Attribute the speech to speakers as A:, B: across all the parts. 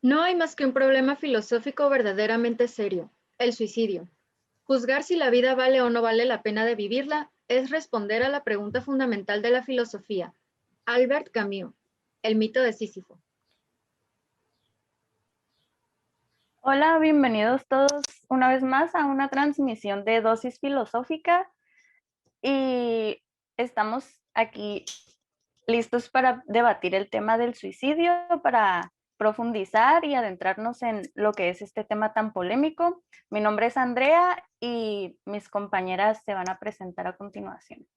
A: No hay más que un problema filosófico verdaderamente serio, el suicidio. Juzgar si la vida vale o no vale la pena de vivirla es responder a la pregunta fundamental de la filosofía. Albert Camus, el mito de Sísifo.
B: Hola, bienvenidos todos una vez más a una transmisión de Dosis Filosófica y estamos aquí listos para debatir el tema del suicidio, para profundizar y adentrarnos en lo que es este tema tan polémico. Mi nombre es Andrea y mis compañeras se van a presentar a continuación.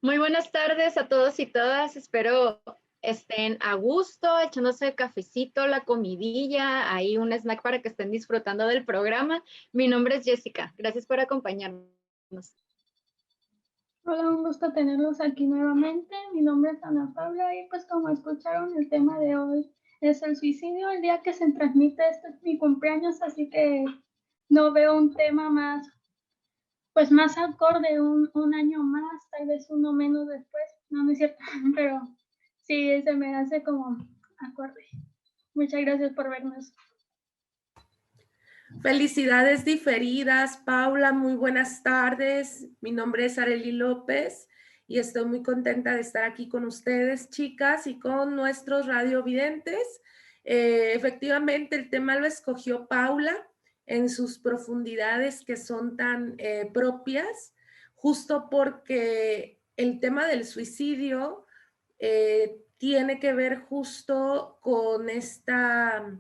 A: Muy buenas tardes a todos y todas. Espero estén a gusto, echándose el cafecito, la comidilla, ahí un snack para que estén disfrutando del programa. Mi nombre es Jessica. Gracias por acompañarnos.
C: Hola, un gusto tenerlos aquí nuevamente. Mi nombre es Ana Paula y pues como escucharon el tema de hoy es el suicidio. El día que se transmite este es mi cumpleaños, así que no veo un tema más, pues más acorde, un año más, tal vez uno menos después. No, no es cierto, pero sí se me hace como acorde. Muchas gracias por vernos.
D: Felicidades diferidas, Paula, muy buenas tardes. Mi nombre es Arely López y estoy muy contenta de estar aquí con ustedes, chicas, y con nuestros radiovidentes. Efectivamente, el tema lo escogió Paula en sus profundidades que son tan propias, justo porque el tema del suicidio tiene que ver justo con esta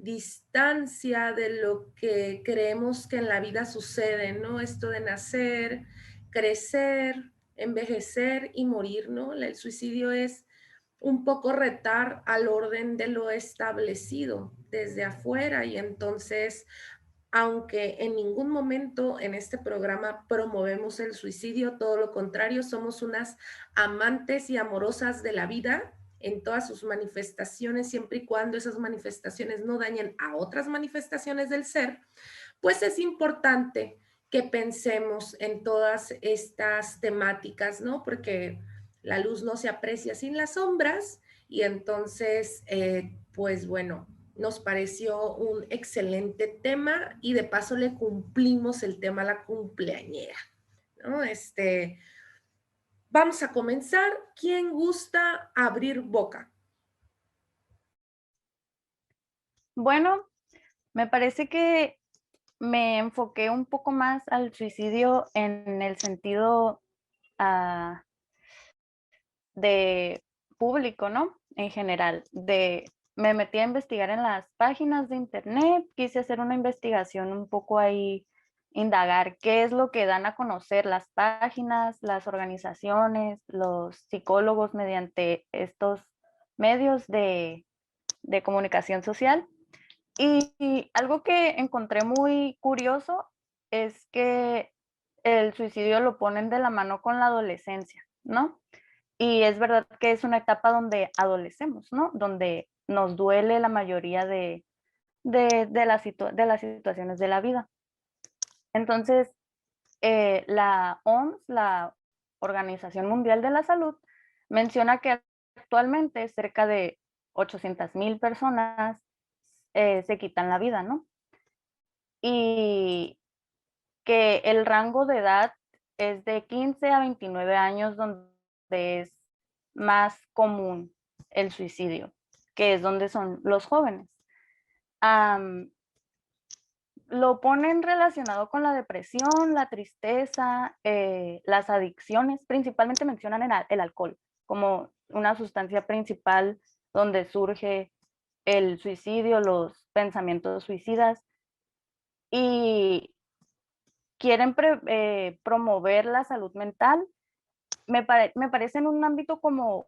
D: distancia de lo que creemos que en la vida sucede, ¿no? Esto de nacer, crecer, envejecer y morir, ¿no? El suicidio es un poco retar al orden de lo establecido desde afuera y entonces, aunque en ningún momento en este programa promovemos el suicidio, todo lo contrario, somos unas amantes y amorosas de la vida en todas sus manifestaciones, siempre y cuando esas manifestaciones no dañen a otras manifestaciones del ser, pues es importante que pensemos en todas estas temáticas, ¿no? Porque la luz no se aprecia sin las sombras y entonces, pues bueno, nos pareció un excelente tema y de paso le cumplimos el tema a la cumpleañera, ¿no? Vamos a comenzar. ¿Quién gusta abrir boca?
B: Bueno, me parece que me enfoqué un poco más al suicidio en el sentido de público, ¿no? En general, me metí a investigar en las páginas de internet, quise hacer una investigación un poco ahí, indagar qué es lo que dan a conocer las páginas, las organizaciones, los psicólogos mediante estos medios de comunicación social. Y algo que encontré muy curioso es que el suicidio lo ponen de la mano con la adolescencia, ¿no? Y es verdad que es una etapa donde adolecemos, ¿no? Donde nos duele la mayoría de las situaciones de la vida. Entonces, la OMS, la Organización Mundial de la Salud, menciona que actualmente cerca de 800,000 personas se quitan la vida, ¿no? Y que el rango de edad es de 15 a 29 años, donde es más común el suicidio, que es donde son los jóvenes. Lo ponen relacionado con la depresión, la tristeza, las adicciones, principalmente mencionan el alcohol como una sustancia principal donde surge el suicidio, los pensamientos suicidas, y quieren promover la salud mental. Me parece en un ámbito como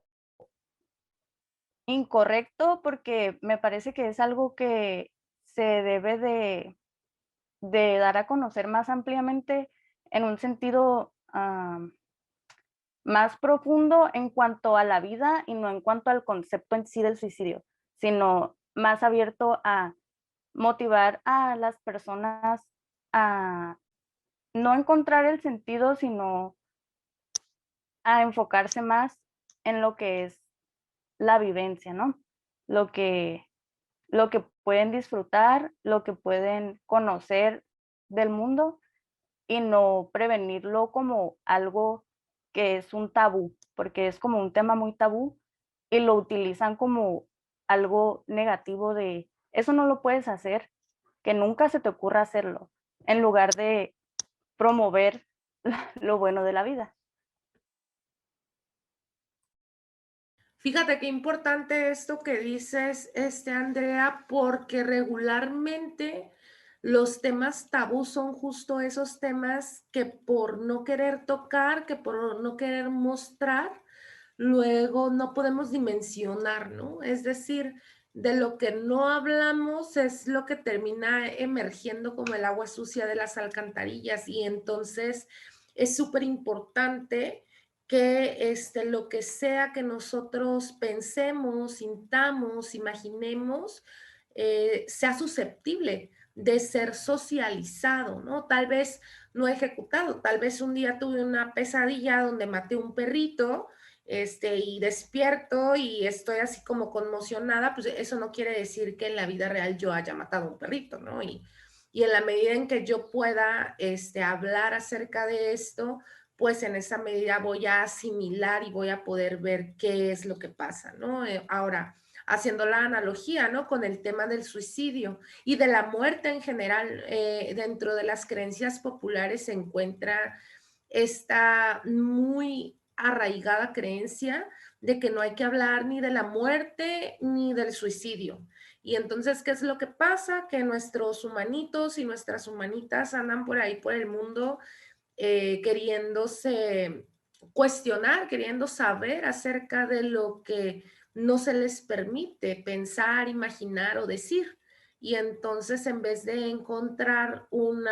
B: incorrecto, porque me parece que es algo que se debe de dar a conocer más ampliamente en un sentido más profundo en cuanto a la vida y no en cuanto al concepto en sí del suicidio, sino más abierto a motivar a las personas a no encontrar el sentido, sino a enfocarse más en lo que es la vivencia, ¿no? lo que pueden disfrutar, lo que pueden conocer del mundo y no prevenirlo como algo que es un tabú, porque es como un tema muy tabú y lo utilizan como algo negativo de eso no lo puedes hacer, que nunca se te ocurra hacerlo, en lugar de promover lo bueno de la vida.
D: Fíjate qué importante esto que dices, Andrea, porque regularmente los temas tabú son justo esos temas que por no querer tocar, que por no querer mostrar, luego no podemos dimensionar, ¿no? Es decir, de lo que no hablamos es lo que termina emergiendo como el agua sucia de las alcantarillas y entonces es súper importante que lo que sea que nosotros pensemos, sintamos, imaginemos, sea susceptible de ser socializado, ¿no? Tal vez no ejecutado, tal vez un día tuve una pesadilla donde maté un perrito, y despierto y estoy así como conmocionada, pues eso no quiere decir que en la vida real yo haya matado un perrito, ¿no? Y en la medida en que yo pueda hablar acerca de esto, pues en esa medida voy a asimilar y voy a poder ver qué es lo que pasa, ¿no? Ahora, haciendo la analogía, ¿no? Con el tema del suicidio y de la muerte en general, dentro de las creencias populares se encuentra esta muy arraigada creencia de que no hay que hablar ni de la muerte ni del suicidio. Y entonces, ¿qué es lo que pasa? Que nuestros humanitos y nuestras humanitas andan por ahí por el mundo queriéndose cuestionar, queriendo saber acerca de lo que no se les permite pensar, imaginar o decir. Y entonces, en vez de encontrar un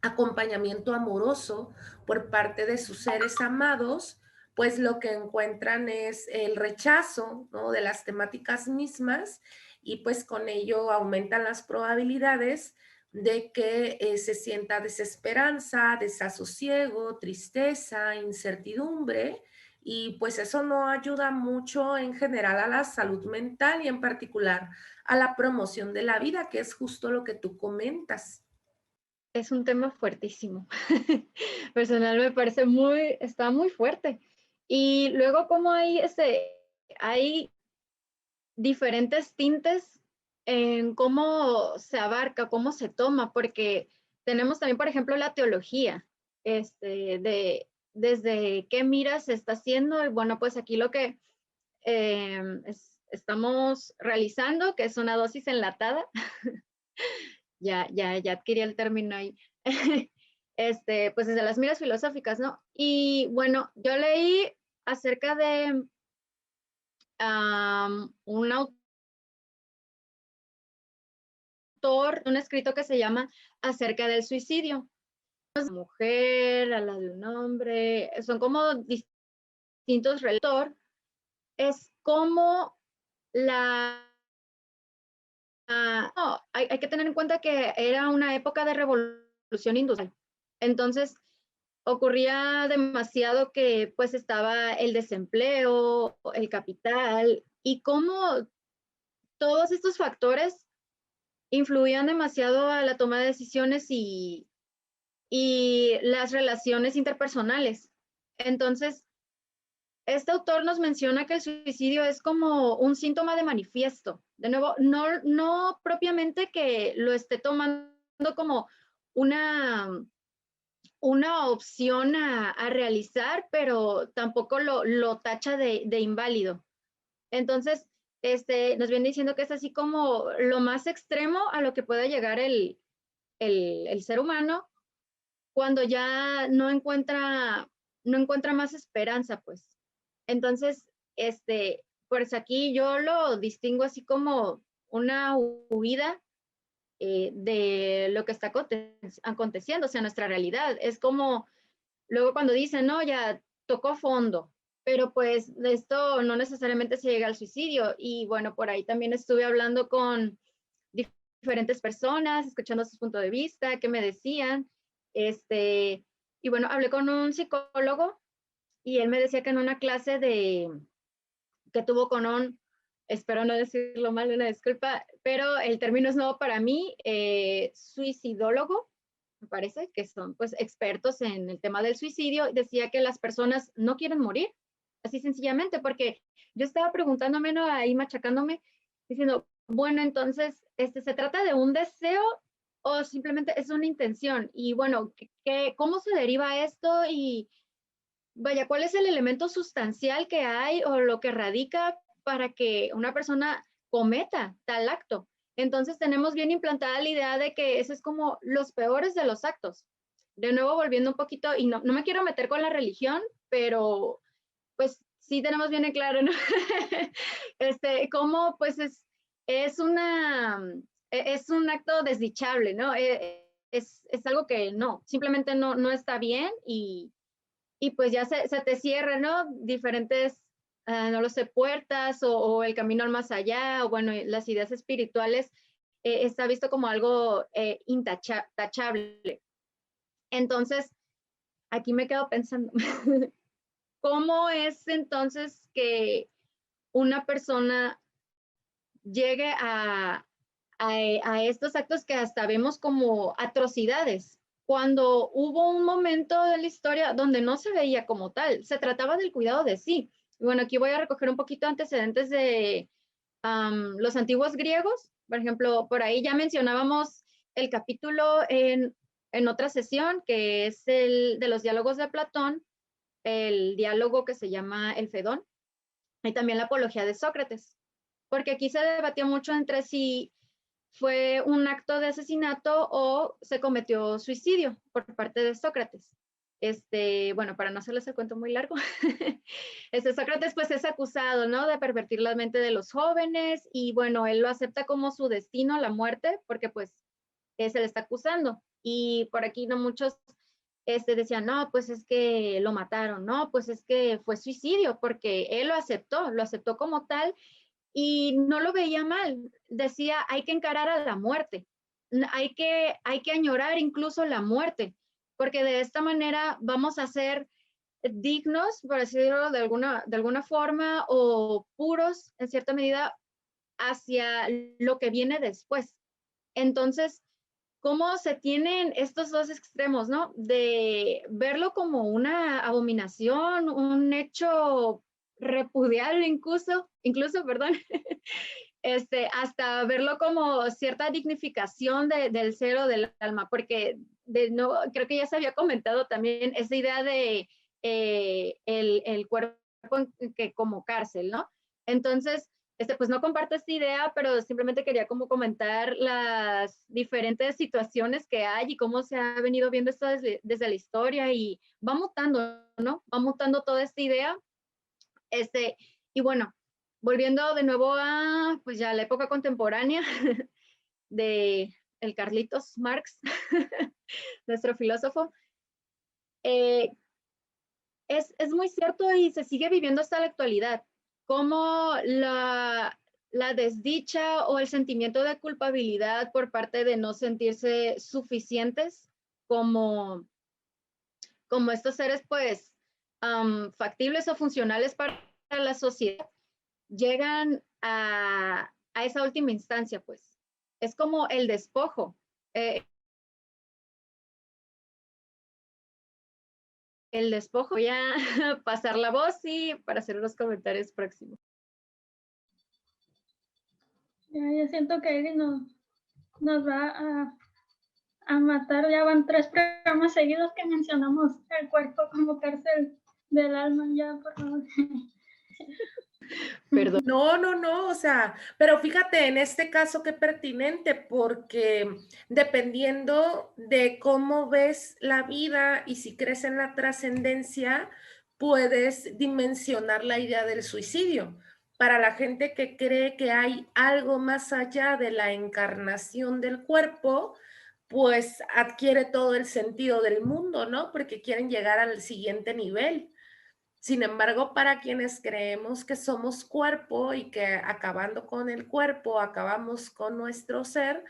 D: acompañamiento amoroso por parte de sus seres amados, pues lo que encuentran es el rechazo, ¿no? De las temáticas mismas y pues con ello aumentan las probabilidades de que se sienta desesperanza, desasosiego, tristeza, incertidumbre, y pues eso no ayuda mucho en general a la salud mental y en particular a la promoción de la vida, que es justo lo que tú comentas.
A: Es un tema fuertísimo. Personal me parece está muy fuerte. Y luego como hay diferentes tintes en cómo se abarca, cómo se toma, porque tenemos también, por ejemplo, la teología, desde qué miras se está haciendo, y bueno, pues aquí lo que estamos realizando, que es una dosis enlatada, ya adquirí el término ahí, pues desde las miras filosóficas, ¿no? Y bueno, yo leí acerca de un autor, un escrito que se llama Acerca del suicidio. A la mujer, a la de un hombre, son como distintos relatos. Es como no, hay que tener en cuenta que era una época de revolución industrial. Entonces, ocurría demasiado que pues estaba el desempleo, el capital, y cómo todos estos factores influían demasiado a la toma de decisiones y las relaciones interpersonales. Entonces, este autor nos menciona que el suicidio es como un síntoma de manifiesto. De nuevo, no propiamente que lo esté tomando como una opción a realizar, pero tampoco lo tacha de inválido. Entonces, nos viene diciendo que es así como lo más extremo a lo que puede llegar el ser humano cuando ya no encuentra más esperanza, pues. Entonces, pues aquí yo lo distingo así como una huida de lo que está aconteciendo, o sea, nuestra realidad. Es como luego cuando dicen, no, ya tocó fondo, pero pues de esto no necesariamente se llega al suicidio. Y bueno, por ahí también estuve hablando con diferentes personas, escuchando sus puntos de vista, qué me decían. Y bueno, hablé con un psicólogo y él me decía que en una clase que tuvo con un espero no decirlo mal, una disculpa, pero el término es nuevo para mí, suicidólogo, me parece, que son pues expertos en el tema del suicidio, decía que las personas no quieren morir, así sencillamente, porque yo estaba preguntándome, ¿no? Ahí machacándome, diciendo, bueno, entonces, ¿se trata de un deseo o simplemente es una intención? Y bueno, ¿cómo se deriva esto? Y vaya, ¿cuál es el elemento sustancial que hay o lo que radica para que una persona cometa tal acto? Entonces tenemos bien implantada la idea de que ese es como los peores de los actos. De nuevo, volviendo un poquito, y no me quiero meter con la religión, pero pues sí tenemos bien en claro, ¿no? Cómo pues es es un acto desdichable, ¿no? Es algo que no, simplemente no está bien y pues ya se te cierran, ¿no? Diferentes, no lo sé, puertas o el camino al más allá, o bueno, las ideas espirituales, está visto como algo intachable. Entonces, aquí me quedo pensando, ¿cómo es entonces que una persona llegue a estos actos que hasta vemos como atrocidades, cuando hubo un momento de la historia donde no se veía como tal, se trataba del cuidado de sí? Y bueno, aquí voy a recoger un poquito antecedentes de los antiguos griegos. Por ejemplo, por ahí ya mencionábamos el capítulo en otra sesión, que es el de los diálogos de Platón, el diálogo que se llama el Fedón, y también la apología de Sócrates, porque aquí se debatió mucho entre si fue un acto de asesinato o se cometió suicidio por parte de Sócrates. Bueno, para no hacerles el cuento muy largo, Sócrates pues es acusado, ¿no? De pervertir la mente de los jóvenes y bueno, él lo acepta como su destino, la muerte, porque pues se le está acusando. Y por aquí no muchos decían, no, pues es que lo mataron, no, pues es que fue suicidio, porque él lo aceptó como tal y no lo veía mal. Decía, hay que encarar a la muerte, hay que añorar incluso la muerte, porque de esta manera vamos a ser dignos, por decirlo de alguna forma, o puros en cierta medida hacia lo que viene después. Entonces, ¿cómo se tienen estos dos extremos, ¿no? De verlo como una abominación, un hecho repudiable incluso, perdón, hasta verlo como cierta dignificación del ser o del alma, porque no, creo que ya se había comentado también esa idea de el cuerpo que como cárcel, ¿no? Entonces, pues no comparto esta idea, pero simplemente quería como comentar las diferentes situaciones que hay y cómo se ha venido viendo esto desde la historia y va mutando, ¿no? Va mutando toda esta idea. Y bueno, volviendo de nuevo a pues ya la época contemporánea de el Carlitos Marx, nuestro filósofo, eh, es muy cierto y se sigue viviendo hasta la actualidad, como la desdicha o el sentimiento de culpabilidad por parte de no sentirse suficientes como, como estos seres pues factibles o funcionales para la sociedad, llegan a esa última instancia, pues. Es como el despojo. El despojo. Voy a pasar la voz y para hacer unos comentarios próximos.
C: Ya siento que Eri nos va a matar. Ya van 3 programas seguidos que mencionamos el cuerpo como cárcel del alma. Ya, por favor.
A: Perdón.
D: No, o sea, pero fíjate en este caso qué pertinente, porque dependiendo de cómo ves la vida y si crees en la trascendencia, puedes dimensionar la idea del suicidio. Para la gente que cree que hay algo más allá de la encarnación del cuerpo, pues adquiere todo el sentido del mundo, ¿no? Porque quieren llegar al siguiente nivel. Sin embargo, para quienes creemos que somos cuerpo y que acabando con el cuerpo acabamos con nuestro ser,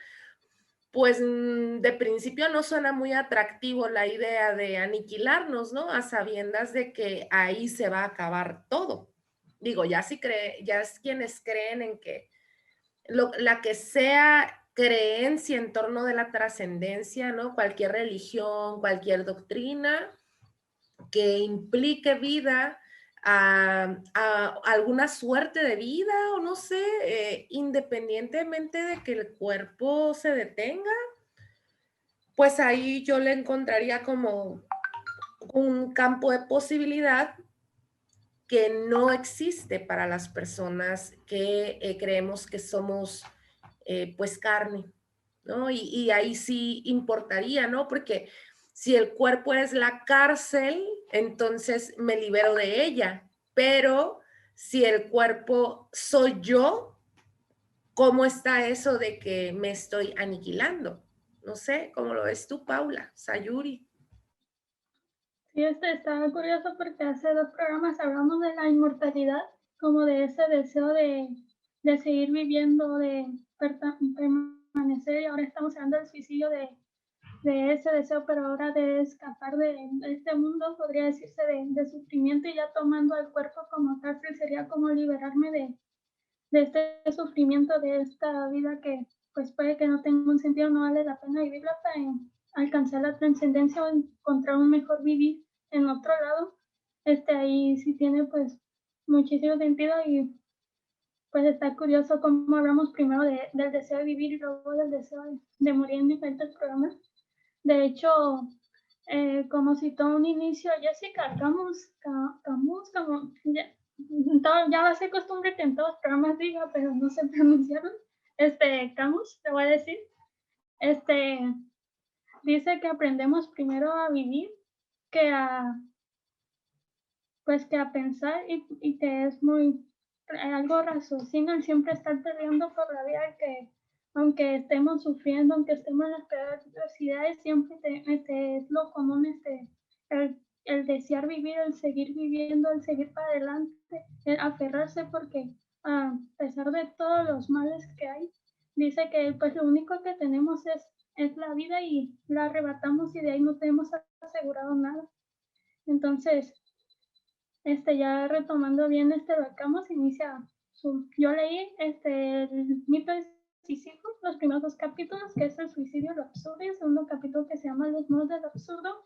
D: pues de principio no suena muy atractivo la idea de aniquilarnos, ¿no? A sabiendas de que ahí se va a acabar todo. digo, ya es quienes creen en que la que sea creencia en torno de la trascendencia, ¿no? Cualquier religión, cualquier doctrina que implique vida, a alguna suerte de vida o no sé, independientemente de que el cuerpo se detenga, pues ahí yo le encontraría como un campo de posibilidad que no existe para las personas que creemos que somos pues carne, ¿no? Y ahí sí importaría, ¿no? Porque si el cuerpo es la cárcel, entonces me libero de ella, pero si el cuerpo soy yo, ¿cómo está eso de que me estoy aniquilando? No sé, ¿cómo lo ves tú, Paula? Sayuri.
C: Sí, estaba curioso porque hace 2 programas hablamos de la inmortalidad, como de ese deseo de seguir viviendo, de permanecer, y ahora estamos hablando del suicidio, de ese deseo, pero ahora de escapar de este mundo, podría decirse, de sufrimiento, y ya tomando el cuerpo como cárcel sería como liberarme de este sufrimiento, de esta vida que pues puede que no tenga un sentido, no vale la pena vivirla para alcanzar la trascendencia o encontrar un mejor vivir en otro lado. Ahí sí tiene pues muchísimo sentido, y pues está curioso cómo hablamos primero del deseo de vivir y luego del deseo de morir en diferentes programas. De hecho, como citó un inicio Jessica Camus, ya va a ser costumbre que en todos los programas diga, pero no sé pronunciarlo. Camus, te voy a decir, dice que aprendemos primero a vivir que a pensar, y que es muy algo raciocinio el siempre estar peleando por la vida, que aunque estemos sufriendo, aunque estemos en las peores adversidades, siempre es lo común, el desear vivir, el seguir viviendo, el seguir para adelante, el aferrarse, porque a pesar de todos los males que hay, dice que pues lo único que tenemos es la vida, y la arrebatamos, y de ahí no tenemos asegurado nada. Entonces, ya retomando bien lo que Camus inicia, yo leí el mito de Sísifo, los primeros 2 capítulos, que es el suicidio, lo absurdo, y el segundo capítulo que se llama Los modos del absurdo,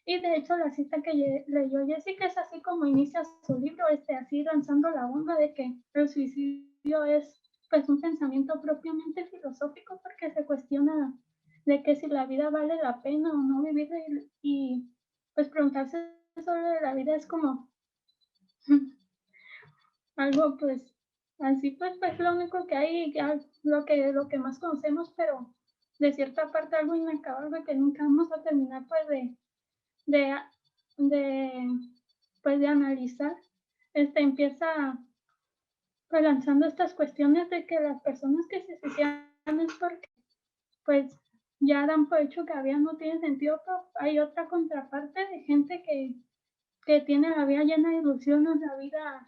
C: y de hecho la cita que leyó Jessica es así como inicia su libro, así lanzando la bomba de que el suicidio es pues un pensamiento propiamente filosófico, porque se cuestiona de que si la vida vale la pena o no vivir, y pues preguntarse sobre la vida es como algo pues así, pues lo único que hay, lo que más conocemos, pero de cierta parte algo inacabable que nunca vamos a terminar pues de analizar. Empieza pues lanzando estas cuestiones de que las personas que se suicidan es porque pues ya dan por hecho que la vida no tiene sentido, pero hay otra contraparte de gente que tiene la vida llena de ilusiones, la vida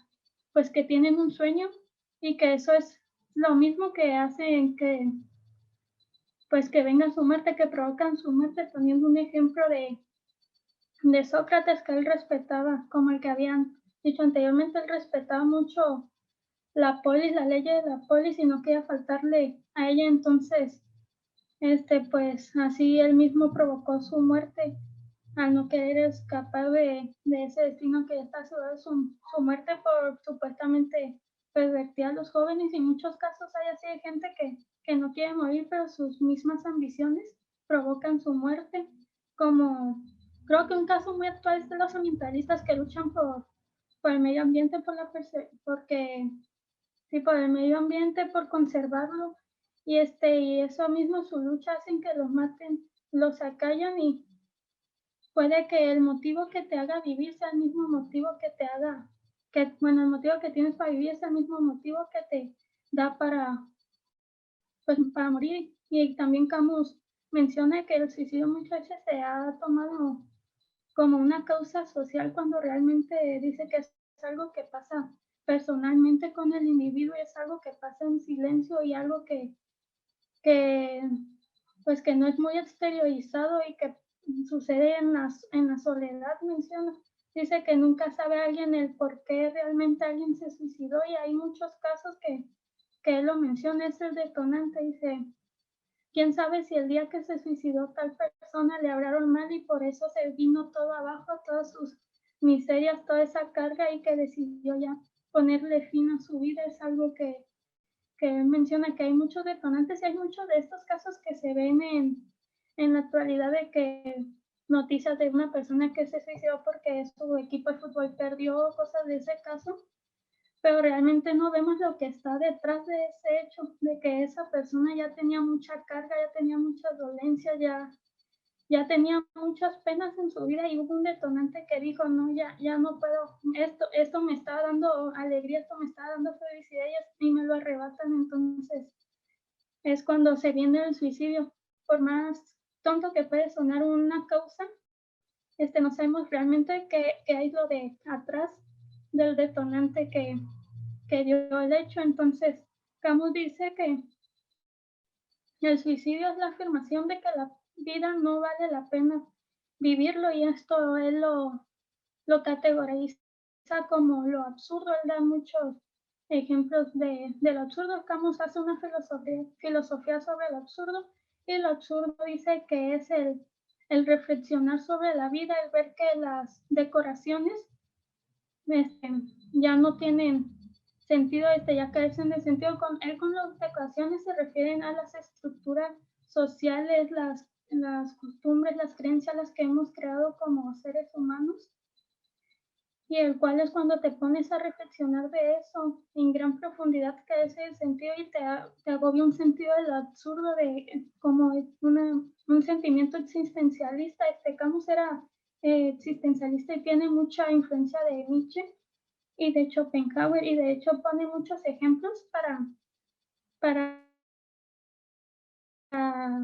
C: pues que tienen un sueño, y que eso es lo mismo que hacen pues que venga su muerte, que provocan su muerte, poniendo un ejemplo de Sócrates, que él respetaba, como el que habían dicho anteriormente, él respetaba mucho la polis, la ley de la polis, y no quería faltarle a ella. Entonces pues así él mismo provocó su muerte al no querer escapar de ese destino que ya está asegurado, su muerte por supuestamente pervertir a los jóvenes. Y en muchos casos hay así de gente que no quiere morir, pero sus mismas ambiciones provocan su muerte, como creo que un caso muy actual es de los ambientalistas que luchan por el medio ambiente, porque sí, por el medio ambiente, por conservarlo, y y eso mismo, su lucha, hacen que los maten, los acallan, y puede que el motivo que te haga vivir sea el mismo motivo que te haga, el motivo que tienes para vivir es el mismo motivo que te da pues, para morir. Y también Camus menciona que el suicidio muchas veces se ha tomado como una causa social, cuando realmente dice que es algo que pasa personalmente con el individuo, y es algo que pasa en silencio, y algo que pues que no es muy exteriorizado, y que sucede en la soledad, menciona. dice que nunca sabe alguien el por qué realmente alguien se suicidó, y hay muchos casos que él lo menciona, es el detonante. Dice, quién sabe si el día que se suicidó tal persona le hablaron mal y por eso se vino todo abajo, todas sus miserias, toda esa carga, y que decidió ya ponerle fin a su vida. Es algo que él menciona, que hay muchos detonantes y hay muchos de estos casos que se ven en la actualidad, de que noticias de una persona que se suicidó porque su equipo de fútbol perdió, cosas de ese caso, pero realmente no vemos lo que está detrás de ese hecho, de que esa persona ya tenía mucha carga, ya tenía mucha dolencia, ya tenía muchas penas en su vida, y hubo un detonante que dijo, no, ya no puedo, esto me está dando alegría, esto me está dando felicidad, y me lo arrebatan. Entonces es cuando se viene el suicidio. Por más tonto que puede sonar una causa, no sabemos realmente qué hay lo de atrás del detonante que dio el hecho. Entonces Camus dice que el suicidio es la afirmación de que la vida no vale la pena vivirlo, y esto él lo categoriza como lo absurdo. Él da muchos ejemplos de lo absurdo. Camus hace una filosofía sobre lo absurdo, y lo absurdo dice que es el reflexionar sobre la vida, el ver que las decoraciones ya no tienen sentido, ya carecen de sentido. Con las decoraciones se refieren a las estructuras sociales, las costumbres, las creencias, las que hemos creado como seres humanos, y el cual es cuando te pones a reflexionar de eso en gran profundidad, que es el sentido, y te agobia un sentido del absurdo, de como un sentimiento existencialista. Camus era existencialista y tiene mucha influencia de Nietzsche y de Schopenhauer, y de hecho pone muchos ejemplos para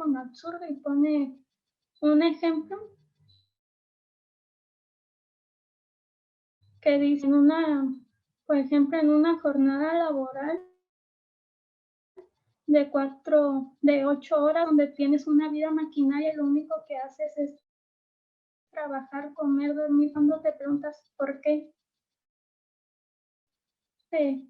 C: un absurdo, y pone un ejemplo que dice, por ejemplo, en una jornada laboral de 8 horas, donde tienes una vida maquinaria y lo único que haces es trabajar, comer, dormir, cuando te preguntas por qué, te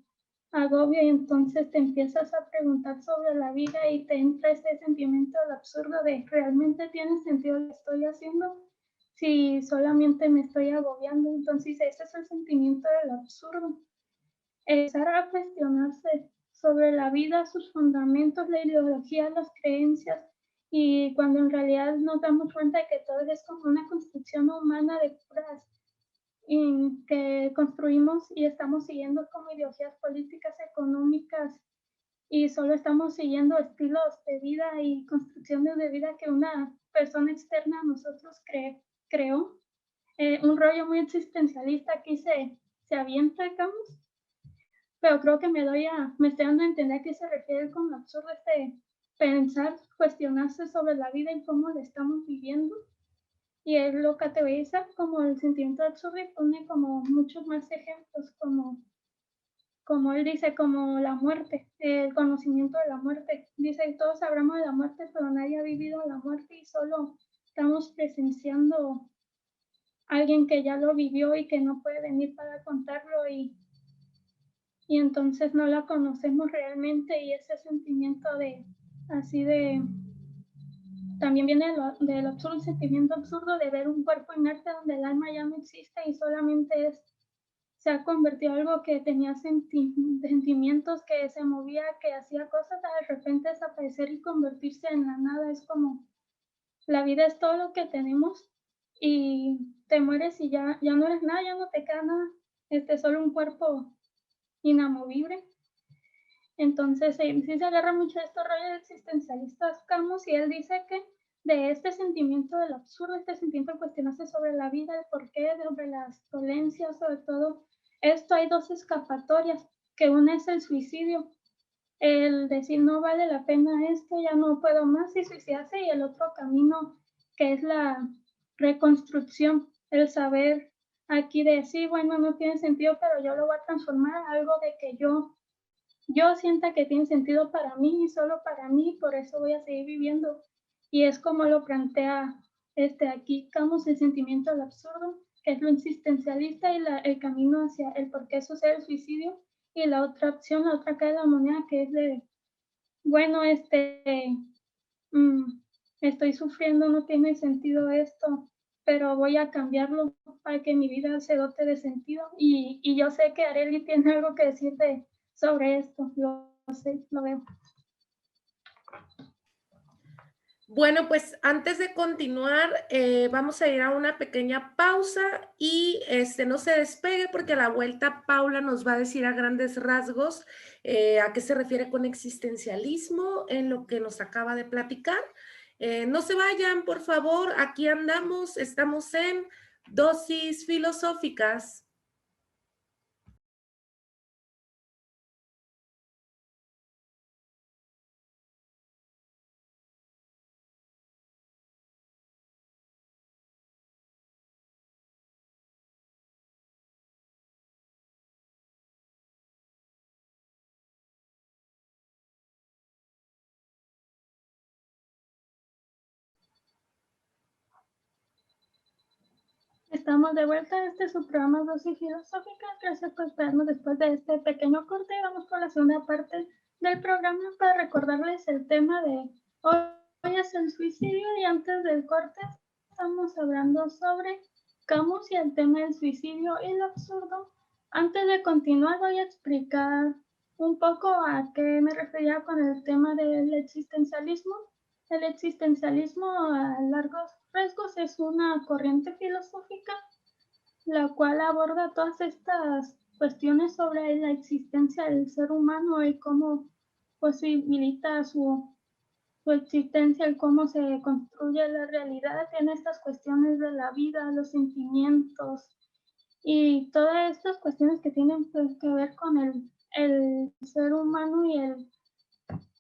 C: agobia, y entonces te empiezas a preguntar sobre la vida y te entra ese sentimiento del absurdo de, ¿realmente tiene sentido lo que estoy haciendo? Si solamente me estoy agobiando. Entonces ese es el sentimiento del absurdo. Empezar a cuestionarse sobre la vida, sus fundamentos, la ideología, las creencias, y cuando en realidad nos damos cuenta de que todo es como una construcción humana de puras que construimos y estamos siguiendo como ideologías políticas, económicas, y solo estamos siguiendo estilos de vida y construcciones de vida que una persona externa a nosotros creó. Un rollo muy existencialista aquí se avienta, Camus, pero creo que me estoy dando a entender a qué se refiere con lo absurdo, pensar, cuestionarse sobre la vida y cómo la estamos viviendo. Y él lo categoriza como el sentimiento de absurdo y pone como muchos más ejemplos, como él dice, como la muerte, el conocimiento de la muerte. Dice, todos hablamos de la muerte, pero nadie ha vivido la muerte, y solo estamos presenciando a alguien que ya lo vivió y que no puede venir para contarlo, y entonces no la conocemos realmente, y ese sentimiento también viene del absurdo, sentimiento absurdo de ver un cuerpo inerte donde el alma ya no existe y solamente se ha convertido en algo que tenía sentimientos, que se movía, que hacía cosas, de repente desaparecer y convertirse en la nada. Es como, la vida es todo lo que tenemos y te mueres y ya no eres nada, ya no te queda nada, solo un cuerpo inamovible. Entonces sí se agarra mucho de estos rollos existencialistas Camus, y él dice que de este sentimiento del absurdo, este sentimiento de cuestionarse sobre la vida, el porqué, sobre las dolencias, sobre todo esto, hay dos escapatorias, que una es el suicidio, el decir no vale la pena esto, ya no puedo más, y suicidarse, y el otro camino que es la reconstrucción, el saber aquí de sí, bueno, no tiene sentido, pero yo lo voy a transformar a algo de que yo sienta que tiene sentido para mí y solo para mí, por eso voy a seguir viviendo. Y es como lo plantea aquí Camus, el sentimiento del absurdo, que es lo existencialista y el camino hacia el por qué sucede el suicidio, y la otra opción, la otra cara de la moneda, que es de, bueno, estoy sufriendo, no tiene sentido esto, pero voy a cambiarlo para que mi vida se dote de sentido. Y yo sé que Arely tiene algo que decir sobre esto, lo sé, lo veo.
D: Bueno, pues antes de continuar, vamos a ir a una pequeña pausa y no se despegue porque a la vuelta Paula nos va a decir a grandes rasgos a qué se refiere con existencialismo en lo que nos acaba de platicar. No se vayan, por favor, aquí andamos, estamos en Dosis Filosóficas.
C: Estamos de vuelta. Este es su programa Dosis Filosóficas. Gracias por esperarnos después de este pequeño corte. Vamos por la segunda parte del programa para recordarles el tema de hoy es el suicidio, y antes del corte estamos hablando sobre Camus y el tema del suicidio y lo absurdo. Antes de continuar voy a explicar un poco a qué me refería con el tema del existencialismo. El existencialismo a largos rasgos es una corriente filosófica la cual aborda todas estas cuestiones sobre la existencia del ser humano y cómo posibilita su existencia y cómo se construye la realidad en estas cuestiones de la vida, los sentimientos y todas estas cuestiones que tienen pues, que ver con el ser humano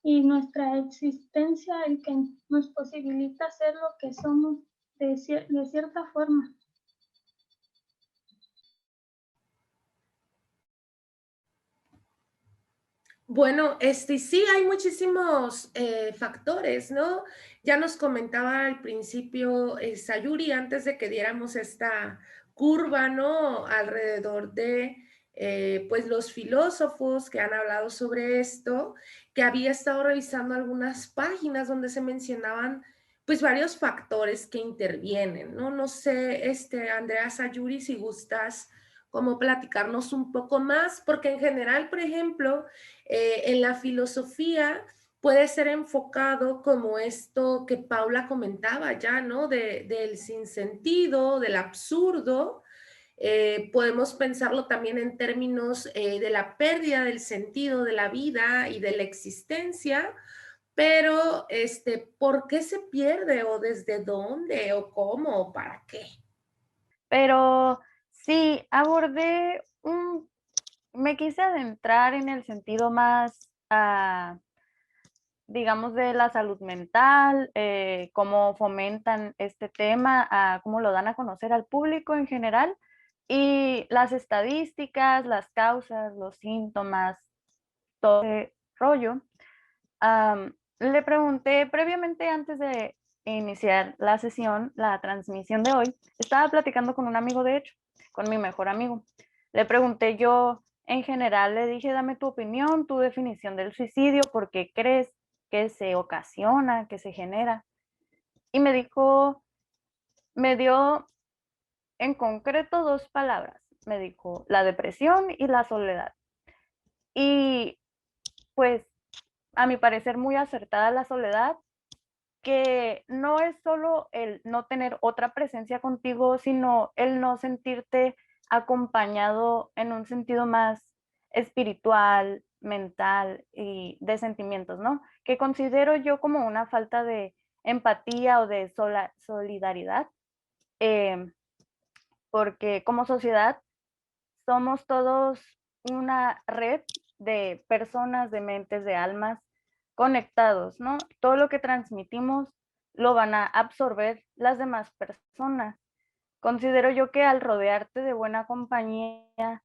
C: y nuestra existencia, el que nos posibilita ser lo que somos de cierta forma.
D: Bueno, sí, hay muchísimos factores, ¿no? Ya nos comentaba al principio Sayuri, antes de que diéramos esta curva, ¿no? Alrededor de, pues, los filósofos que han hablado sobre esto, que había estado revisando algunas páginas donde se mencionaban, pues, varios factores que intervienen, ¿no? No sé, Andrea Sayuri, si gustas como platicarnos un poco más, porque en general, por ejemplo, en la filosofía puede ser enfocado como esto que Paula comentaba ya, ¿no? Del sinsentido, del absurdo. Podemos pensarlo también en términos de la pérdida del sentido de la vida y de la existencia, pero ¿por qué se pierde o desde dónde o cómo o para qué?
B: Pero sí, me quise adentrar en el sentido más, digamos, de la salud mental, cómo fomentan este tema, cómo lo dan a conocer al público en general, y las estadísticas, las causas, los síntomas, todo ese rollo. Le pregunté previamente, antes de iniciar la sesión, la transmisión de hoy, estaba platicando con un amigo, de hecho, con mi mejor amigo. Le pregunté yo, en general, le dije, dame tu opinión, tu definición del suicidio, ¿por qué crees que se ocasiona, que se genera? Y me dijo, me dio en concreto dos palabras. Me dijo, la depresión y la soledad. Y pues, a mi parecer, muy acertada la soledad, que no es solo el no tener otra presencia contigo, sino el no sentirte acompañado en un sentido más espiritual, mental y de sentimientos, ¿no? Que considero yo como una falta de empatía o de solidaridad, porque como sociedad somos todos una red de personas, de mentes, de almas conectados, ¿no? Todo lo que transmitimos lo van a absorber las demás personas. Considero yo que al rodearte de buena compañía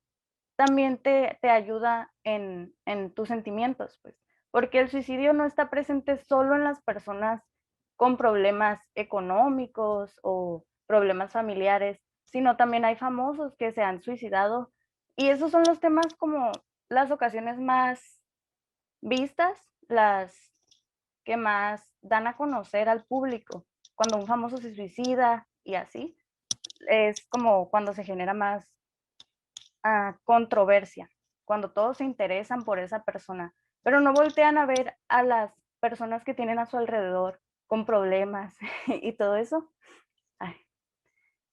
B: también te ayuda en tus sentimientos, pues, porque el suicidio no está presente solo en las personas con problemas económicos o problemas familiares, sino también hay famosos que se han suicidado. Y esos son los temas como las ocasiones más vistas, las que más dan a conocer al público. Cuando un famoso se suicida y así, es como cuando se genera más controversia, cuando todos se interesan por esa persona, pero no voltean a ver a las personas que tienen a su alrededor con problemas y todo eso. Ay.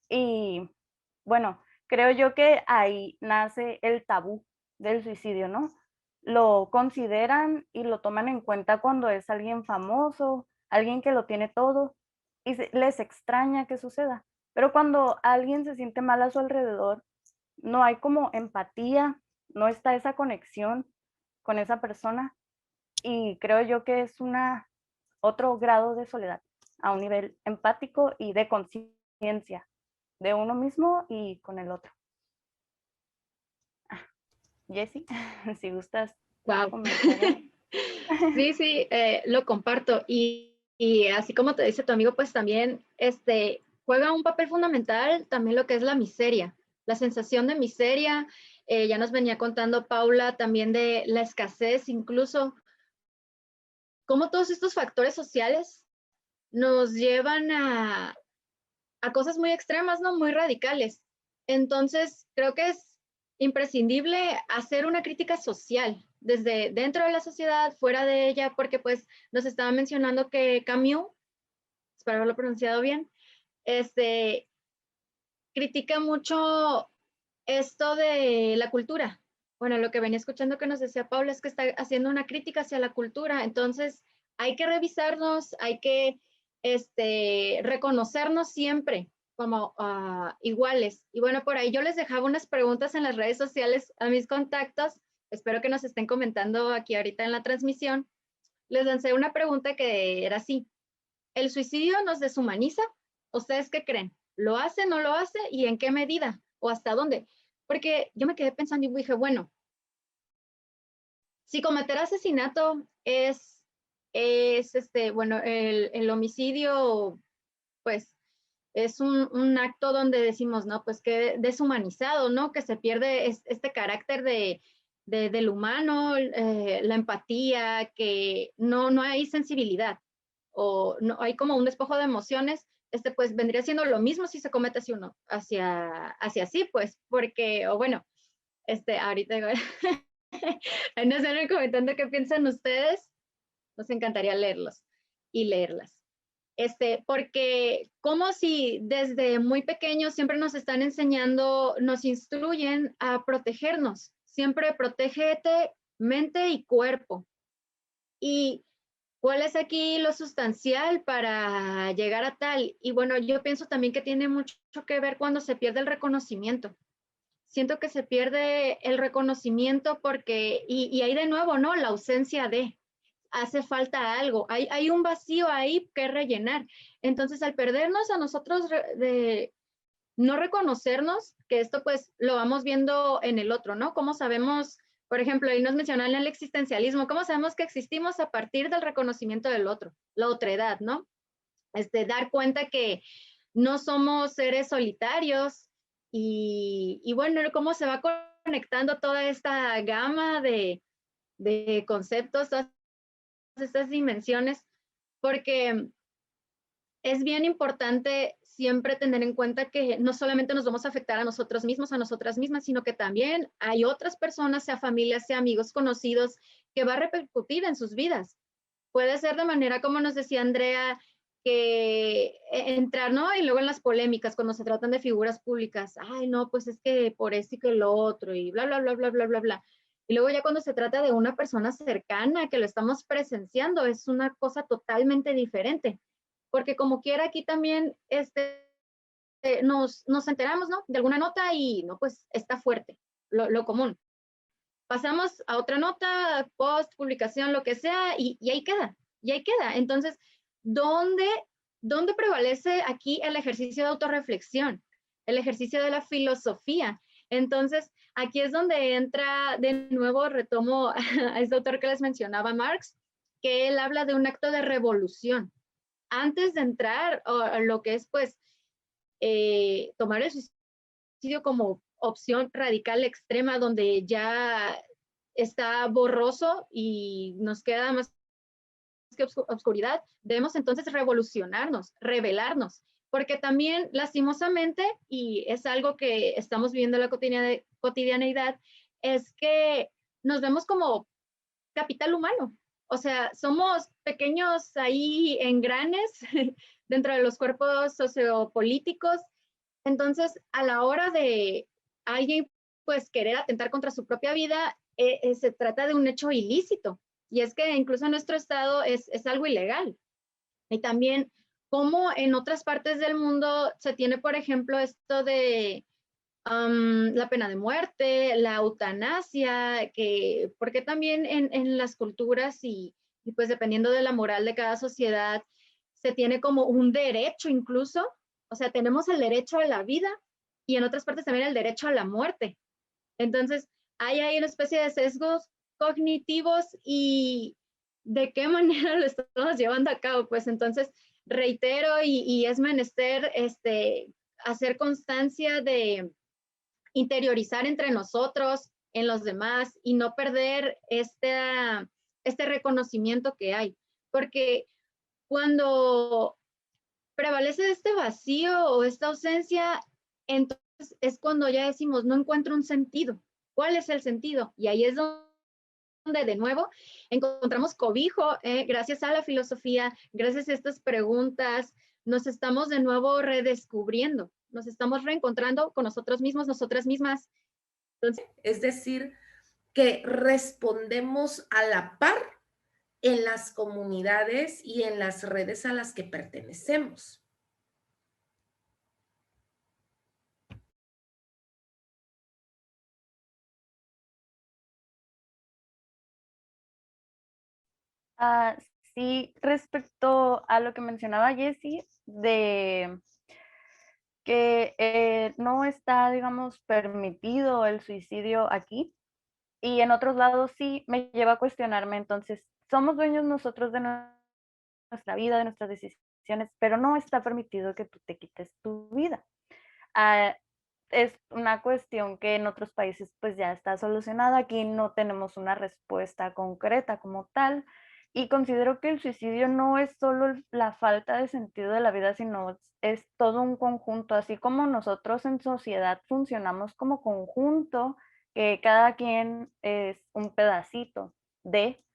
B: Y bueno, creo yo que ahí nace el tabú del suicidio, ¿no? Lo consideran y lo toman en cuenta cuando es alguien famoso, alguien que lo tiene todo, y les extraña que suceda. Pero cuando alguien se siente mal a su alrededor, no hay como empatía, no está esa conexión con esa persona, y creo yo que es otro grado de soledad a un nivel empático y de conciencia de uno mismo y con el otro. Jessie, si gustas
A: Wow.
B: comentar.
A: Sí, sí, lo comparto. Y así como te dice tu amigo, pues también juega un papel fundamental también lo que es la miseria, la sensación de miseria. Ya nos venía contando Paula también de la escasez, incluso cómo todos estos factores sociales nos llevan a cosas muy extremas, ¿no? Muy radicales. Entonces, creo que es imprescindible hacer una crítica social desde dentro de la sociedad, fuera de ella, porque pues nos estaba mencionando que Camus, espero haberlo pronunciado bien, critica mucho esto de la cultura. Bueno, lo que venía escuchando que nos decía Paula es que está haciendo una crítica hacia la cultura, entonces hay que revisarnos, hay que reconocernos siempre como iguales. Y bueno, por ahí yo les dejaba unas preguntas en las redes sociales a mis contactos, espero que nos estén comentando aquí ahorita en la transmisión. Les lancé una pregunta que era así: ¿el suicidio nos deshumaniza? ¿Ustedes qué creen? ¿Lo hace, no lo hace? ¿Y en qué medida? ¿O hasta dónde? Porque yo me quedé pensando y dije, bueno, si cometer asesinato bueno, el homicidio, pues es un acto donde decimos, no, pues que deshumanizado, ¿no? Que se pierde este carácter del humano, la empatía, que no hay sensibilidad o no hay como un despojo de emociones. Pues vendría siendo lo mismo si se comete hacia uno, hacia sí, pues, porque, o bueno, ahorita ahí nos están comentando qué piensan ustedes, nos encantaría leerlos y leerlas. Porque como si desde muy pequeños siempre nos están enseñando, nos instruyen a protegernos, siempre protégete mente y cuerpo. Y ¿cuál es aquí lo sustancial para llegar a tal? Y bueno, yo pienso también que tiene mucho que ver cuando se pierde el reconocimiento. Siento que se pierde el reconocimiento porque, y ahí de nuevo, ¿no? La ausencia de, hace falta algo, hay un vacío ahí que rellenar. Entonces, al perdernos a nosotros de no reconocernos, que esto pues lo vamos viendo en el otro, ¿no? ¿Cómo sabemos, por ejemplo, ahí nos mencionan el existencialismo, cómo sabemos que existimos a partir del reconocimiento del otro, la otredad, ¿no? Dar cuenta que no somos seres solitarios y bueno, cómo se va conectando toda esta gama de conceptos, todas estas dimensiones, porque es bien importante siempre tener en cuenta que no solamente nos vamos a afectar a nosotros mismos, a nosotras mismas, sino que también hay otras personas, sea familia, sea amigos, conocidos, que va a repercutir en sus vidas. Puede ser de manera, como nos decía Andrea, que entrar, ¿no? Y luego en las polémicas, cuando se tratan de figuras públicas, ay, no, pues es que por esto y que lo otro, y bla, bla, bla, bla, bla, bla, bla. Y luego ya cuando se trata de una persona cercana que lo estamos presenciando, es una cosa totalmente diferente. Porque como quiera aquí también nos enteramos, ¿no? De alguna nota y no, pues está fuerte, lo común. Pasamos a otra nota, post, publicación, lo que sea, y ahí queda, y ahí queda. Entonces, ¿dónde prevalece aquí el ejercicio de autorreflexión, el ejercicio de la filosofía? Entonces, aquí es donde entra, de nuevo, retomo a este autor que les mencionaba, Marx, que él habla de un acto de revolución. Antes de entrar a lo que es, pues, tomar el suicidio como opción radical extrema, donde ya está borroso y nos queda más que oscuridad, debemos entonces revolucionarnos, rebelarnos, porque también lastimosamente, y es algo que estamos viviendo en la cotidianeidad, es que nos vemos como capital humano. O sea, somos pequeños ahí engranes dentro de los cuerpos sociopolíticos. Entonces, a la hora de alguien pues querer atentar contra su propia vida, se trata de un hecho ilícito. Y es que incluso en nuestro estado es algo ilegal. Y también como en otras partes del mundo se tiene, por ejemplo, esto de la pena de muerte, la eutanasia, porque también en las culturas y pues dependiendo de la moral de cada sociedad, se tiene como un derecho incluso, o sea, tenemos el derecho a la vida y en otras partes también el derecho a la muerte. Entonces, hay ahí una especie de sesgos cognitivos y de qué manera lo estamos llevando a cabo. Pues entonces, reitero y es menester hacer constancia de interiorizar entre nosotros, en los demás y no perder este reconocimiento que hay. Porque cuando prevalece este vacío o esta ausencia, entonces es cuando ya decimos, no encuentro un sentido. ¿Cuál es el sentido? Y ahí es donde de nuevo encontramos cobijo, gracias a la filosofía, gracias a estas preguntas, nos estamos de nuevo redescubriendo, nos estamos reencontrando con nosotros mismos, nosotras mismas. Entonces,
D: es decir, que respondemos a la par en las comunidades y en las redes a las que pertenecemos.
B: Sí, respecto a lo que mencionaba Jessie, de que no está, digamos, permitido el suicidio aquí y en otros lados sí, me lleva a cuestionarme. Entonces, somos dueños nosotros de nuestra vida, de nuestras decisiones, pero no está permitido que tú te quites tu vida. Es una cuestión que en otros países pues ya está solucionada. Aquí no tenemos una respuesta concreta como tal. Y considero que el suicidio no es solo la falta de sentido de la vida, sino es todo un conjunto. Así como nosotros en sociedad funcionamos como conjunto, que cada quien es un pedacito de,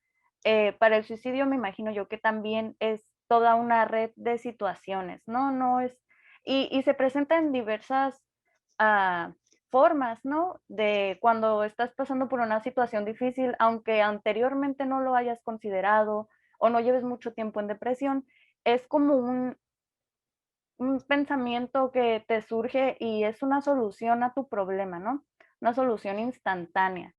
B: para el suicidio me imagino yo que también es toda una red de situaciones, ¿no? No es, y se presenta en diversas formas, ¿no? De cuando estás pasando por una situación difícil, aunque anteriormente no lo hayas considerado o no lleves mucho tiempo en depresión, es como un pensamiento que te surge y es una solución a tu problema, ¿no? Una solución instantánea.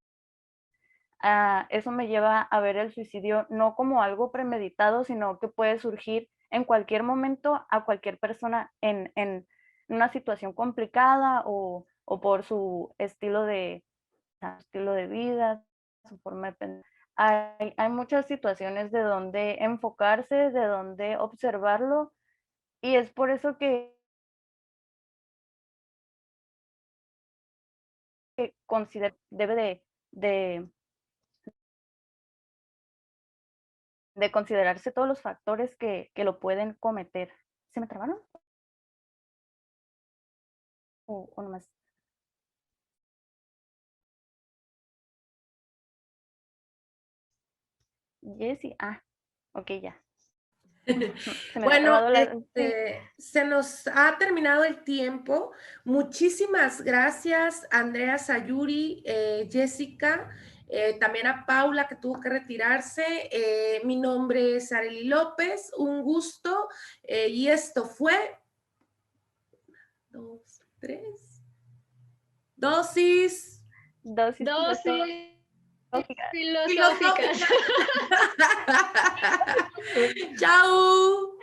B: Eso me lleva a ver el suicidio no como algo premeditado, sino que puede surgir en cualquier momento a cualquier persona en una situación complicada o por su estilo de vida, su forma de pensar. Hay muchas situaciones de donde enfocarse, de donde observarlo, y es por eso que debe de considerarse todos los factores que lo pueden cometer. ¿Se me trabaron? ¿O nomás? Jessie, ok, ya. Se me había
D: Bueno,
B: trabado la...
D: se nos ha terminado el tiempo. Muchísimas gracias, Andrea Sayuri, Jessica, también a Paula que tuvo que retirarse. Mi nombre es Arely López, un gusto. Y esto fue 2, 3. Dosis
A: filosóficas.
D: Chao.